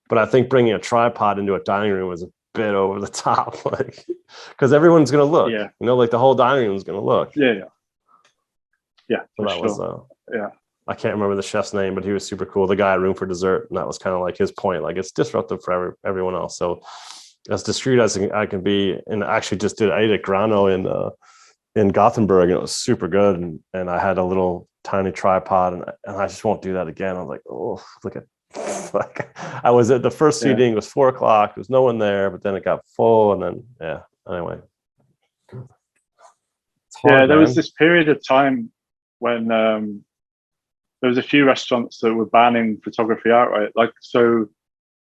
Speaker 3: but I think bringing a tripod into a dining room is a bit over the top, like, because everyone's going to look.
Speaker 2: Yeah.
Speaker 3: Like the whole dining room is going to look.
Speaker 2: Yeah.
Speaker 3: So that was I can't remember the chef's name, but he was super cool. The guy at Room for Dessert, and that was kind of like his point. Like, it's disruptive for everyone else. So as discreet as I can be, and I actually I ate at Grano in Gothenburg, and it was super good. And I had a little tiny tripod, and I just won't do that again. I was like, oh, look at, like, I was at the first seating, it was 4:00, there was no one there, but then it got full, and then anyway.
Speaker 2: There was this period of time when there was a few restaurants that were banning photography outright, like, so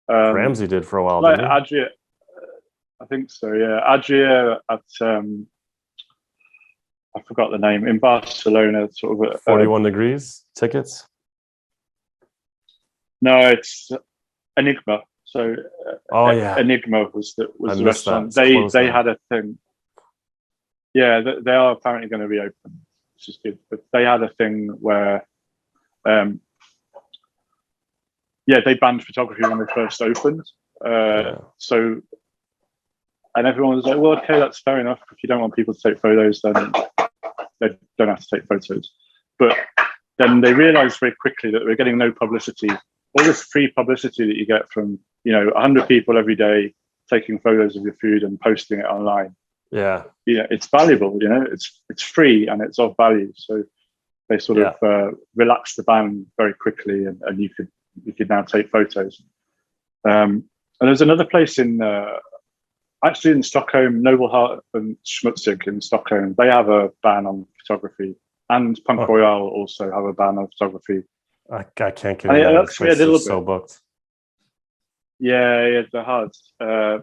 Speaker 3: Ramsey did for a while,
Speaker 2: like
Speaker 3: didn't he?
Speaker 2: Adria, I think so, yeah. Adria at I forgot the name, in Barcelona, sort of
Speaker 3: 41 degrees tickets.
Speaker 2: No, it's Enigma. So
Speaker 3: Oh yeah,
Speaker 2: Enigma was
Speaker 3: I
Speaker 2: the
Speaker 3: missed
Speaker 2: restaurant.
Speaker 3: that. It's closed
Speaker 2: They
Speaker 3: now.
Speaker 2: had a thing. Yeah, they are apparently going to reopen, which is good. But they had a thing where, um, yeah, they banned photography when they first opened.
Speaker 3: Yeah.
Speaker 2: So, and everyone was like, "Well, okay, that's fair enough. If you don't want people to take photos, then they don't have to take photos." But then they realized very quickly that we're getting no publicity. All this free publicity that you get from 100 people every day taking photos of your food and posting it online.
Speaker 3: Yeah.
Speaker 2: It's valuable. It's free and it's of value. So they sort of relaxed the ban very quickly, and you could now take photos. And there's another place actually in Stockholm, Nobelhart and Schmutzig in Stockholm. They have a ban on photography, and Punk Royale also have a ban on photography.
Speaker 3: I can't get
Speaker 2: And
Speaker 3: in
Speaker 2: it
Speaker 3: there.
Speaker 2: irks me a little bit.
Speaker 3: So booked.
Speaker 2: Yeah, they're hard. I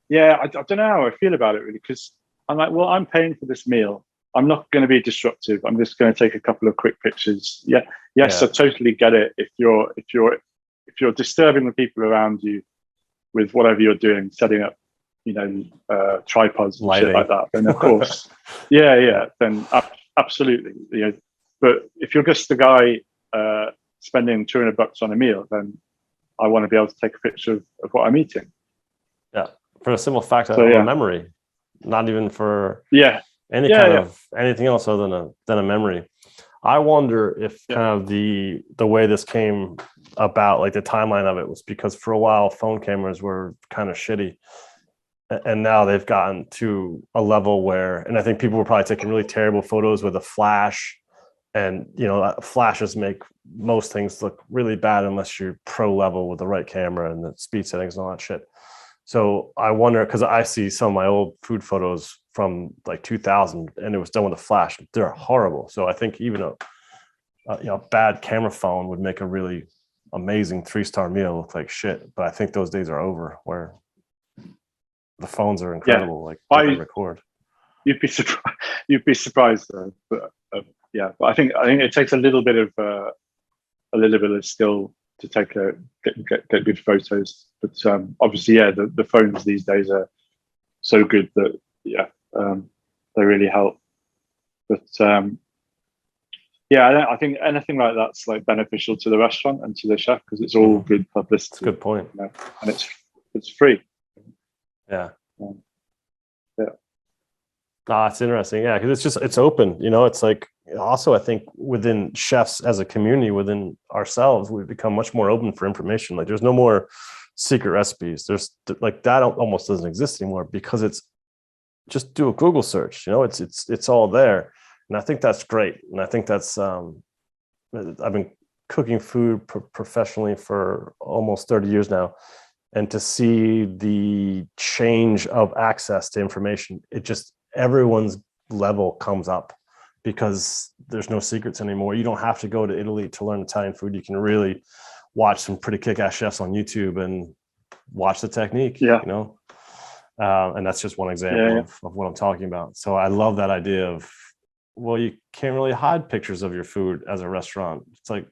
Speaker 2: don't know how I feel about it really, because I'm like, well, I'm paying for this meal. I'm not going to be disruptive. I'm just going to take a couple of quick pictures. Yeah, yes,
Speaker 3: Yeah.
Speaker 2: I totally get it. If you're disturbing the people around you with whatever you're doing, setting up, tripods and
Speaker 3: Lighting.
Speaker 2: shit like that, then of course, then absolutely. But if you're just the guy spending $200 on a meal, then I want to be able to take a picture of what I'm eating.
Speaker 3: Yeah, for a simple fact of a memory, not even for anything else other than a memory. I wonder if kind of the way this came about, like the timeline of it, was because for a while phone cameras were kind of shitty, and now they've gotten to a level where, and I think people were probably taking really terrible photos with a flash, and flashes make most things look really bad unless you're pro level with the right camera and the speed settings and all that shit. So I wonder, because I see some of my old food photos from like 2000 and it was done with a flash. They're horrible. So I think even a bad camera phone would make a really amazing 3-star meal look like shit. But I think those days are over, where the phones are incredible. Like they can record.
Speaker 2: You'd be surprised though. But but I think it takes a little bit of skill to get good photos. But obviously, the phones these days are so good that they really help. But I think anything like that's like beneficial to the restaurant and to the chef, because it's all good publicity.
Speaker 3: That's a good point.
Speaker 2: And it's free.
Speaker 3: Yeah. It's interesting. Yeah, because it's open. It's like, also I think within chefs as a community, within ourselves, we've become much more open for information. Like there's no more secret recipes. There's like that almost doesn't exist anymore, because it's just do a Google search. It's all there, and I think that's great. And I think that's I've been cooking food professionally for almost 30 years now, and to see the change of access to information, everyone's level comes up, because there's no secrets anymore. You don't have to go to Italy to learn Italian food. You can really watch some pretty kick-ass chefs on YouTube and watch the technique. And that's just one example of what I'm talking about. So I love that idea of, well, you can't really hide pictures of your food as a restaurant. It's like,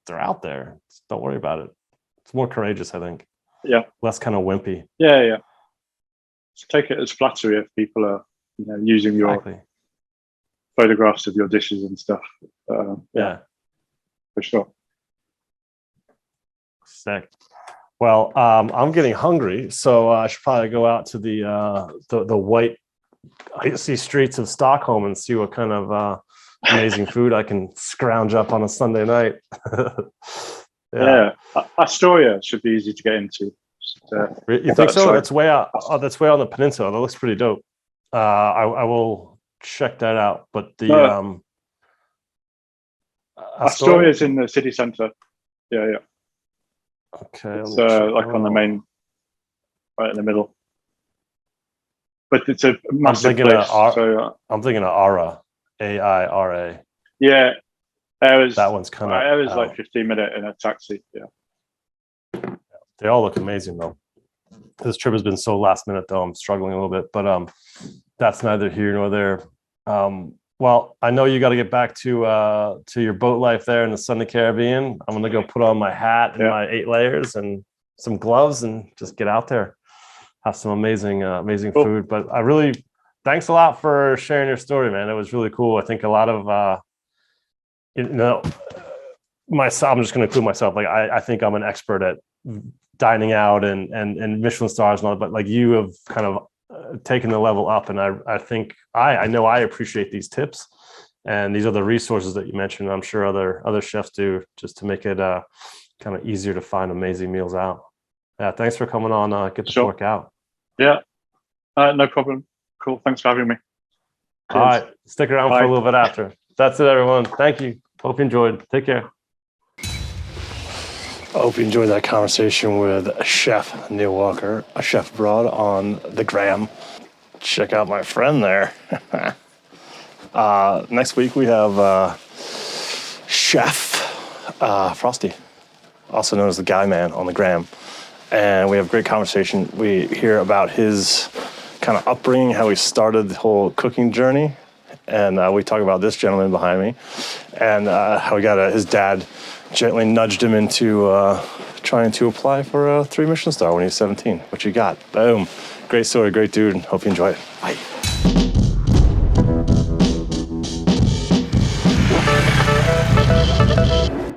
Speaker 3: they're out there. Just don't worry about it. It's more courageous, I think.
Speaker 2: Yeah.
Speaker 3: Less kind of wimpy.
Speaker 2: Yeah. Just take it as flattery if people are, using your photographs of your dishes and stuff. For sure.
Speaker 3: Sick. Well, I'm getting hungry, so I should probably go out to the white icy streets of Stockholm and see what kind of amazing food I can scrounge up on a Sunday night.
Speaker 2: Astoria should be easy to get into.
Speaker 3: You think so? That's way out. Oh, that's way on the peninsula. That looks pretty dope. I will check that out. But the
Speaker 2: Astoria is in the city center. Yeah.
Speaker 3: Okay.
Speaker 2: It's like on the main, right in the middle. But it's a massive place.
Speaker 3: I'm thinking of Ara, AIRA.
Speaker 2: Yeah,
Speaker 3: that one's kind of.
Speaker 2: It was like 15-minute in a taxi. Yeah.
Speaker 3: They all look amazing though. This trip has been so last minute though. I'm struggling a little bit, but that's neither here nor there. Well, I know you got to get back to your boat life there in the sunny Caribbean. I'm gonna go put on my hat and my 8 layers and some gloves and just get out there, have some amazing
Speaker 2: Cool.
Speaker 3: food. But I really thanks a lot for sharing your story, man. It was really cool. I think a lot of myself, I'm just going to include myself. Like I think I'm an expert at dining out and Michelin stars and all that, but like you have kind of taken the level up. And I think I know I appreciate these tips and these other resources that you mentioned. I'm sure other chefs do, just to make it kind of easier to find amazing meals out. Yeah. Thanks for coming on. Get the
Speaker 2: Sure.
Speaker 3: fork out.
Speaker 2: Yeah, no problem. Cool. Thanks for having me.
Speaker 3: All right. Stick around for
Speaker 2: Bye.
Speaker 3: a little bit after. That's it, everyone. Thank you. Hope you enjoyed. Take care.
Speaker 1: I hope you enjoyed that conversation with Chef Neil Walker, a chef abroad on the gram. Check out my friend there. Next week we have Chef Frosty, also known as the Guy Man on the gram. And we have a great conversation. We hear about his kind of upbringing, how he started the whole cooking journey. And we talk about this gentleman behind me and how he got his dad gently nudged him into trying to apply for a 3 Michelin star when he was 17, which he got. Boom. Great story, great dude. Hope you enjoy it. Bye.